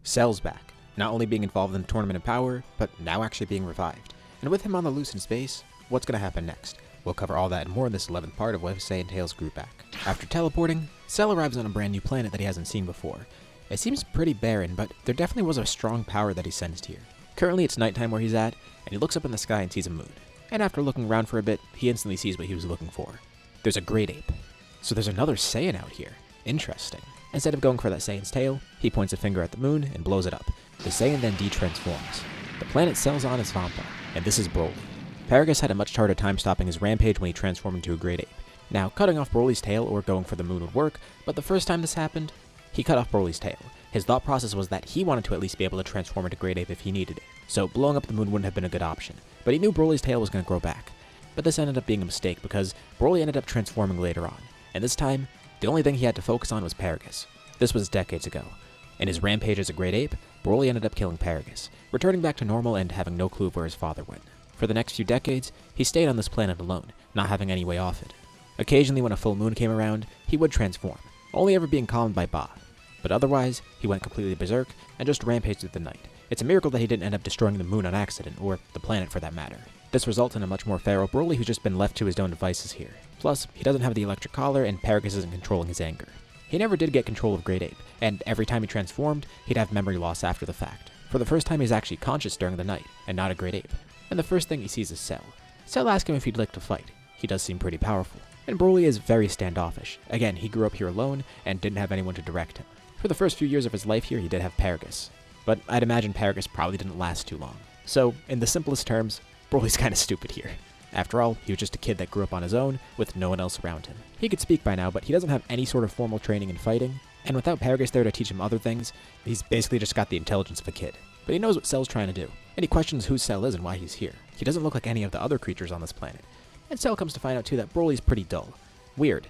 Cell's back, not only being involved in the Tournament of Power, but now actually being revived. And with him on the loose in space, what's going to happen next? We'll cover all that and more in this 11th part of Wrathful Saiyan Tales Group Back. After teleporting, Cell arrives on a brand new planet that he hasn't seen before. It seems pretty barren, but there definitely was a strong power that he sensed here. Currently it's nighttime where he's at, and he looks up in the sky and sees a moon. And after looking around for a bit, he instantly sees what he was looking for. There's a great ape. So there's another Saiyan out here. Interesting. Instead of going for that Saiyan's tail, he points a finger at the moon and blows it up. The Saiyan then de-transforms. The planet Cell's on is Vampa, and this is Broly. Paragus had a much harder time stopping his rampage when he transformed into a great ape. Now, cutting off Broly's tail or going for the moon would work, but the first time this happened, he cut off Broly's tail. His thought process was that he wanted to at least be able to transform into great ape if he needed it, so blowing up the moon wouldn't have been a good option. But he knew Broly's tail was going to grow back. But this ended up being a mistake because Broly ended up transforming later on, and this time, the only thing he had to focus on was Paragus. This was decades ago. In his rampage as a great ape, Broly ended up killing Paragus, returning back to normal and having no clue of where his father went. For the next few decades, he stayed on this planet alone, not having any way off it. Occasionally when a full moon came around, he would transform, only ever being calmed by Ba. But otherwise, he went completely berserk and just rampaged through the night. It's a miracle that he didn't end up destroying the moon on accident, or the planet for that matter. This results in a much more feral Broly who's just been left to his own devices here. Plus, he doesn't have the electric collar and Paragus isn't controlling his anger. He never did get control of Great Ape, and every time he transformed, he'd have memory loss after the fact. For the first time he's actually conscious during the night, and not a Great Ape. And the first thing he sees is Cell. Cell asks him if he'd like to fight. He does seem pretty powerful. And Broly is very standoffish. Again, he grew up here alone, and didn't have anyone to direct him. For the first few years of his life here, he did have Paragus. But I'd imagine Paragus probably didn't last too long. So, in the simplest terms, Broly's kinda stupid here. After all, he was just a kid that grew up on his own, with no one else around him. He could speak by now, but he doesn't have any sort of formal training in fighting, and without Paragus there to teach him other things, he's basically just got the intelligence of a kid. But he knows what Cell's trying to do, and he questions who Cell is and why he's here. He doesn't look like any of the other creatures on this planet. And Cell comes to find out too that Broly's pretty dull. Weird.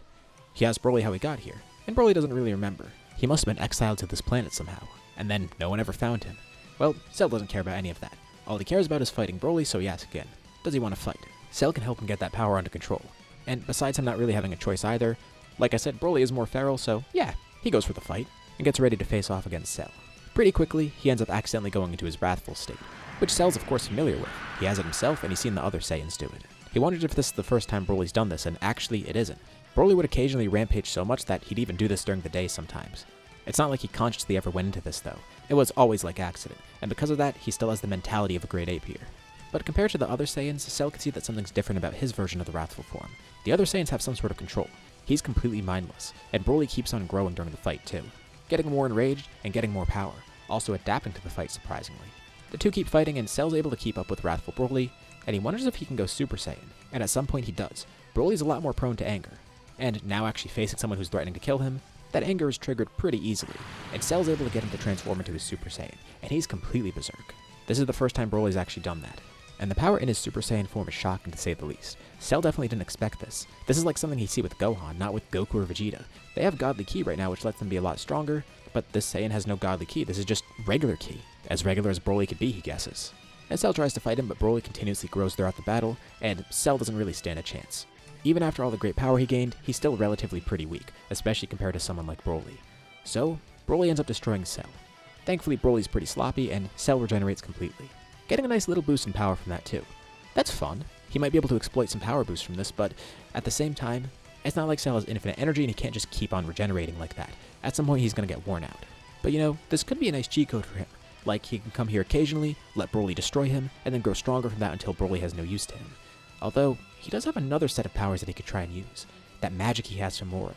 He asks Broly how he got here, and Broly doesn't really remember. He must have been exiled to this planet somehow, and then no one ever found him. Well, Cell doesn't care about any of that. All he cares about is fighting Broly, so he asks again, does he want to fight? Cell can help him get that power under control. And besides him not really having a choice either, like I said, Broly is more feral, so yeah, he goes for the fight, and gets ready to face off against Cell. Pretty quickly, he ends up accidentally going into his wrathful state, which Cell's of course familiar with. He has it himself, and he's seen the other Saiyans do it. He wondered if this is the first time Broly's done this, and actually it isn't. Broly would occasionally rampage so much that he'd even do this during the day sometimes. It's not like he consciously ever went into this though. It was always like accident, and because of that, he still has the mentality of a great ape here. But compared to the other Saiyans, Cell can see that something's different about his version of the wrathful form. The other Saiyans have some sort of control. He's completely mindless, and Broly keeps on growing during the fight too, getting more enraged and getting more power, also adapting to the fight surprisingly. The two keep fighting and Cell's able to keep up with wrathful Broly, and he wonders if he can go Super Saiyan, and at some point he does. Broly's a lot more prone to anger, and now actually facing someone who's threatening to kill him, that anger is triggered pretty easily, and Cell's able to get him to transform into his Super Saiyan, and he's completely berserk. This is the first time Broly's actually done that. And the power in his Super Saiyan form is shocking to say the least. Cell definitely didn't expect this. This is like something he'd see with Gohan, not with Goku or Vegeta. They have godly ki right now which lets them be a lot stronger, but this Saiyan has no godly ki, this is just regular ki. As regular as Broly could be, he guesses. And Cell tries to fight him, but Broly continuously grows throughout the battle, and Cell doesn't really stand a chance. Even after all the great power he gained, he's still relatively pretty weak, especially compared to someone like Broly. So, Broly ends up destroying Cell. Thankfully Broly's pretty sloppy, and Cell regenerates completely. Getting a nice little boost in power from that too. That's fun. He might be able to exploit some power boosts from this, but at the same time, it's not like Cell has infinite energy and he can't just keep on regenerating like that. At some point he's gonna get worn out. But you know, this could be a nice cheat code for him. Like he can come here occasionally, let Broly destroy him, and then grow stronger from that until Broly has no use to him. Although, he does have another set of powers that he could try and use. That magic he has from Moro.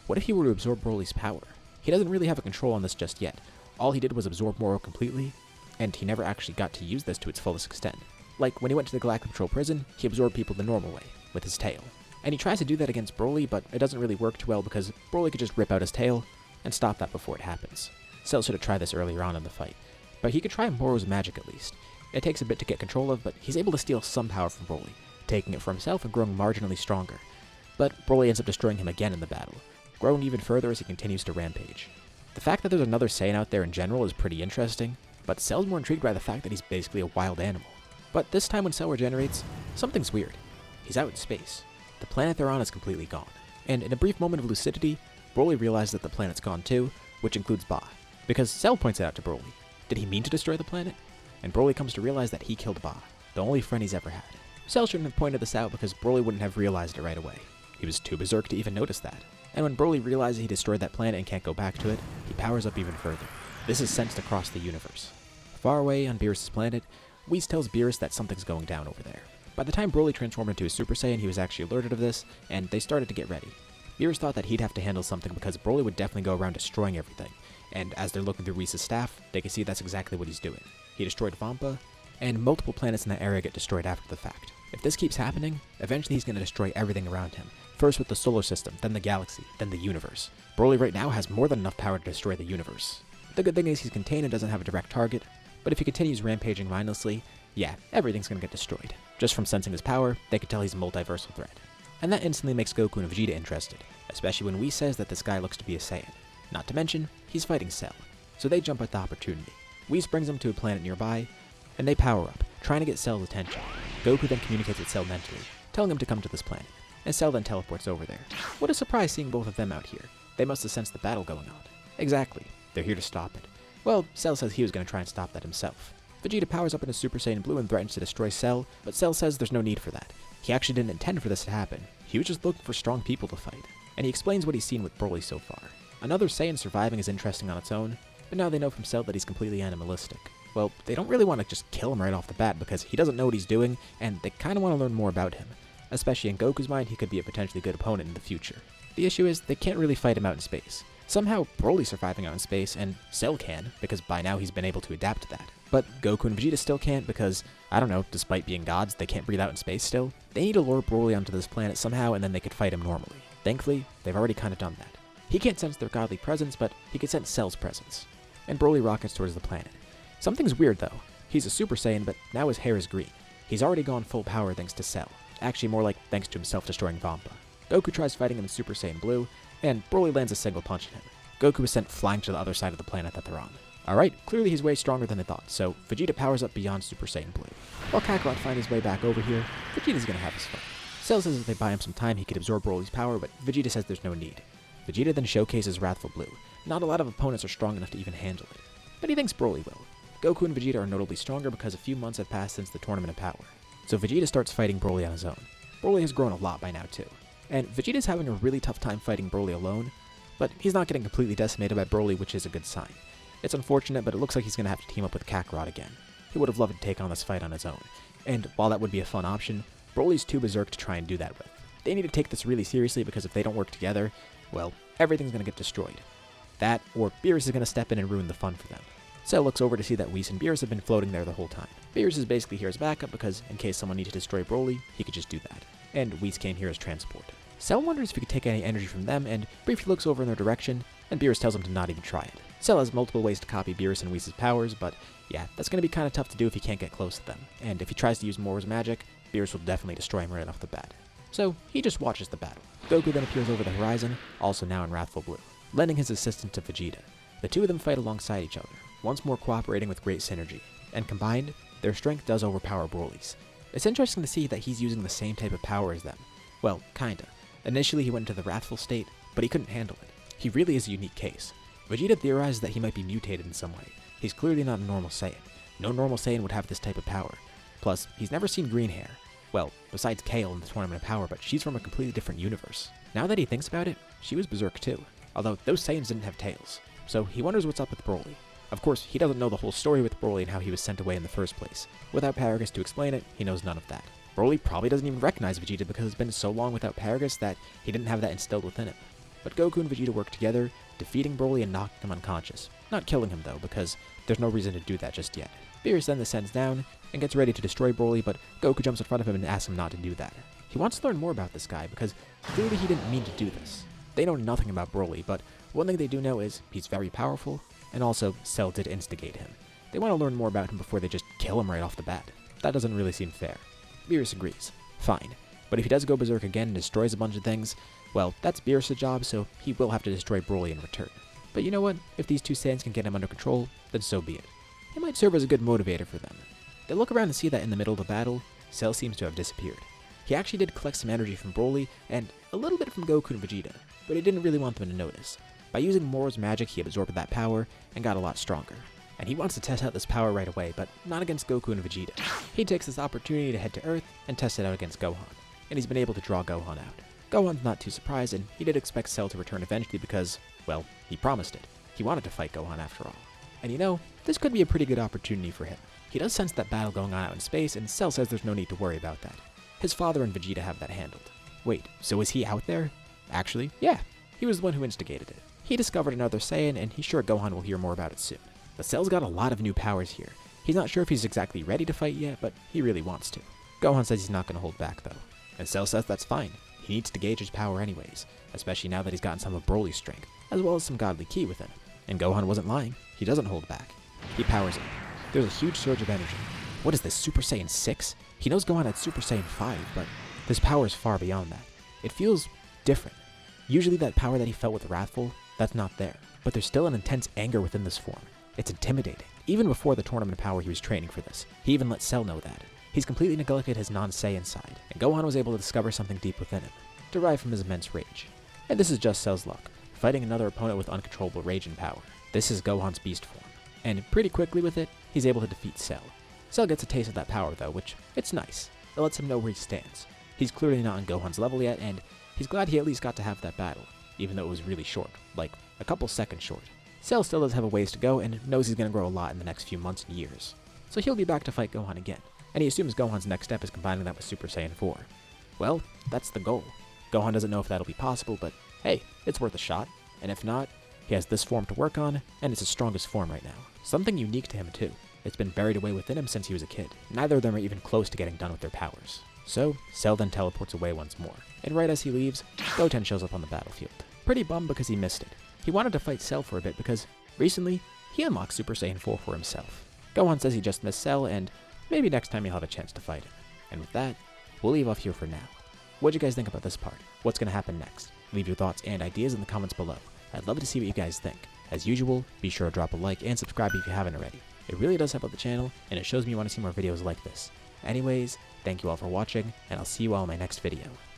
What if he were to absorb Broly's power? He doesn't really have a control on this just yet. All he did was absorb Moro completely, and he never actually got to use this to its fullest extent. Like, when he went to the Galactic Patrol prison, he absorbed people the normal way, with his tail. And he tries to do that against Broly, but it doesn't really work too well because Broly could just rip out his tail and stop that before it happens. Cell should have tried this earlier on in the fight. But he could try Moro's magic at least. It takes a bit to get control of, but he's able to steal some power from Broly, taking it for himself and growing marginally stronger. But Broly ends up destroying him again in the battle, growing even further as he continues to rampage. The fact that there's another Saiyan out there in general is pretty interesting, but Cell's more intrigued by the fact that he's basically a wild animal. But this time when Cell regenerates, something's weird. He's out in space. The planet they're on is completely gone. And in a brief moment of lucidity, Broly realizes that the planet's gone too, which includes Ba. Because Cell points it out to Broly. Did he mean to destroy the planet? And Broly comes to realize that he killed Ba, the only friend he's ever had. Cell shouldn't have pointed this out because Broly wouldn't have realized it right away. He was too berserk to even notice that. And when Broly realizes he destroyed that planet and can't go back to it, he powers up even further. This is sensed across the universe. Far away on Beerus' planet, Whis tells Beerus that something's going down over there. By the time Broly transformed into a Super Saiyan, he was actually alerted of this, and they started to get ready. Beerus thought that he'd have to handle something because Broly would definitely go around destroying everything, and as they're looking through Whis' staff, they can see that's exactly what he's doing. He destroyed Vampa, and multiple planets in that area get destroyed after the fact. If this keeps happening, eventually he's going to destroy everything around him. First with the solar system, then the galaxy, then the universe. Broly right now has more than enough power to destroy the universe. The good thing is he's contained and doesn't have a direct target, but if he continues rampaging mindlessly, yeah, everything's going to get destroyed. Just from sensing his power, they could tell he's a multiversal threat. And that instantly makes Goku and Vegeta interested, especially when Whis says that this guy looks to be a Saiyan. Not to mention, he's fighting Cell, so they jump at the opportunity. Whis brings them to a planet nearby, and they power up, trying to get Cell's attention. Goku then communicates with Cell mentally, telling him to come to this planet, and Cell then teleports over there. What a surprise seeing both of them out here. They must have sensed the battle going on. Exactly, they're here to stop it. Well, Cell says he was going to try and stop that himself. Vegeta powers up into Super Saiyan Blue and threatens to destroy Cell, but Cell says there's no need for that. He actually didn't intend for this to happen. He was just looking for strong people to fight. And he explains what he's seen with Broly so far. Another Saiyan surviving is interesting on its own, but now they know from Cell that he's completely animalistic. Well, they don't really want to just kill him right off the bat because he doesn't know what he's doing, and they kind of want to learn more about him. Especially in Goku's mind, he could be a potentially good opponent in the future. The issue is, they can't really fight him out in space. Somehow, Broly's surviving out in space, and Cell can, because by now he's been able to adapt to that. But Goku and Vegeta still can't because, I don't know, despite being gods, they can't breathe out in space still. They need to lure Broly onto this planet somehow, and then they could fight him normally. Thankfully, they've already kind of done that. He can't sense their godly presence, but he can sense Cell's presence. And Broly rockets towards the planet. Something's weird though. He's a Super Saiyan, but now his hair is green. He's already gone full power thanks to Cell. Actually, more like thanks to himself destroying Vampa. Goku tries fighting him in Super Saiyan Blue, and Broly lands a single punch at him. Goku is sent flying to the other side of the planet that they're on. Alright, clearly he's way stronger than they thought, so Vegeta powers up beyond Super Saiyan Blue. While Kakarot finds his way back over here, Vegeta's gonna have his fun. Cell says if they buy him some time he could absorb Broly's power, but Vegeta says there's no need. Vegeta then showcases Wrathful Blue. Not a lot of opponents are strong enough to even handle it, but he thinks Broly will. Goku and Vegeta are notably stronger because a few months have passed since the Tournament of Power. So Vegeta starts fighting Broly on his own. Broly has grown a lot by now too. And Vegeta's having a really tough time fighting Broly alone, but he's not getting completely decimated by Broly, which is a good sign. It's unfortunate, but it looks like he's going to have to team up with Kakarot again. He would have loved to take on this fight on his own. And while that would be a fun option, Broly's too berserk to try and do that with. They need to take this really seriously because if they don't work together, well, everything's going to get destroyed. That, or Beerus is going to step in and ruin the fun for them. Cell looks over to see that Whis and Beerus have been floating there the whole time. Beerus is basically here as backup because in case someone needs to destroy Broly, he could just do that. And Whis came here as transport. Cell wonders if he could take any energy from them and briefly looks over in their direction, and Beerus tells him to not even try it. Cell has multiple ways to copy Beerus and Whis' powers, but yeah, that's going to be kind of tough to do if he can't get close to them. And if he tries to use Moro's magic, Beerus will definitely destroy him right off the bat. So he just watches the battle. Goku then appears over the horizon, also now in Wrathful Blue, lending his assistance to Vegeta. The two of them fight alongside each other, once more cooperating with great synergy, and combined, their strength does overpower Broly's. It's interesting to see that he's using the same type of power as them. Well, kinda. Initially he went into the wrathful state, but he couldn't handle it. He really is a unique case. Vegeta theorizes that he might be mutated in some way. He's clearly not a normal Saiyan. No normal Saiyan would have this type of power. Plus, he's never seen green hair. Well, besides Kale in the Tournament of Power, but she's from a completely different universe. Now that he thinks about it, she was berserk too. Although those Saiyans didn't have tails. So he wonders what's up with Broly. Of course, he doesn't know the whole story with Broly and how he was sent away in the first place. Without Paragus to explain it, he knows none of that. Broly probably doesn't even recognize Vegeta because it's been so long without Paragus that he didn't have that instilled within him. But Goku and Vegeta work together, defeating Broly and knocking him unconscious. Not killing him though, because there's no reason to do that just yet. Beerus then descends down and gets ready to destroy Broly, but Goku jumps in front of him and asks him not to do that. He wants to learn more about this guy because clearly he didn't mean to do this. They know nothing about Broly, but one thing they do know is he's very powerful, and also Cell did instigate him. They want to learn more about him before they just kill him right off the bat. That doesn't really seem fair. Beerus agrees. Fine. But if he does go berserk again and destroys a bunch of things, well, that's Beerus' job, so he will have to destroy Broly in return. But you know what? If these two Saiyans can get him under control, then so be it. It might serve as a good motivator for them. They look around and see that in the middle of the battle, Cell seems to have disappeared. He actually did collect some energy from Broly, and a little bit from Goku and Vegeta, but he didn't really want them to notice. By using Moro's magic, he absorbed that power, and got a lot stronger. and he wants to test out this power right away, but not against Goku and Vegeta. He takes this opportunity to head to Earth and test it out against Gohan, and he's been able to draw Gohan out. Gohan's not too surprised, and he did expect Cell to return eventually because, well, he promised it. He wanted to fight Gohan after all. And you know, this could be a pretty good opportunity for him. He does sense that battle going on out in space, and Cell says there's no need to worry about that. His father and Vegeta have that handled. Wait, so is he out there? Actually, yeah, he was the one who instigated it. He discovered another Saiyan, and he's sure Gohan will hear more about it soon. But Cell's got a lot of new powers here. He's not sure if he's exactly ready to fight yet, but he really wants to. Gohan says he's not going to hold back though. And Cell says that's fine. He needs to gauge his power anyways, especially now that he's gotten some of Broly's strength, as well as some godly ki within him. And Gohan wasn't lying. He doesn't hold back. He powers it. There's a huge surge of energy. What is this, Super Saiyan 6? He knows Gohan had Super Saiyan 5, but this power is far beyond that. It feels different. Usually that power that he felt with Wrathful, that's not there. But there's still an intense anger within this form. It's intimidating. Even before the tournament power he was training for this, he even let Cell know that. He's completely neglected his non-Saiyan side, and Gohan was able to discover something deep within him, derived from his immense rage. And this is just Cell's luck, fighting another opponent with uncontrollable rage and power. This is Gohan's beast form, and pretty quickly with it, he's able to defeat Cell. Cell gets a taste of that power though, which, it's nice. It lets him know where he stands. He's clearly not on Gohan's level yet, and he's glad he at least got to have that battle, even though it was really short, like a couple seconds short. Cell still does have a ways to go, and knows he's going to grow a lot in the next few months and years. So he'll be back to fight Gohan again, and he assumes Gohan's next step is combining that with Super Saiyan 4. Well, that's the goal. Gohan doesn't know if that'll be possible, but hey, it's worth a shot. And if not, he has this form to work on, and it's his strongest form right now. Something unique to him too. It's been buried away within him since he was a kid. Neither of them are even close to getting done with their powers. So, Cell then teleports away once more, and right as he leaves, Goten shows up on the battlefield. Pretty bummed because he missed it. He wanted to fight Cell for a bit because, recently, he unlocked Super Saiyan 4 for himself. Gohan says he just missed Cell, and maybe next time he'll have a chance to fight him. And with that, we'll leave off here for now. What'd you guys think about this part? What's going to happen next? Leave your thoughts and ideas in the comments below. I'd love to see what you guys think. As usual, be sure to drop a like and subscribe if you haven't already. It really does help out the channel, and it shows me you want to see more videos like this. Anyways, thank you all for watching, and I'll see you all in my next video.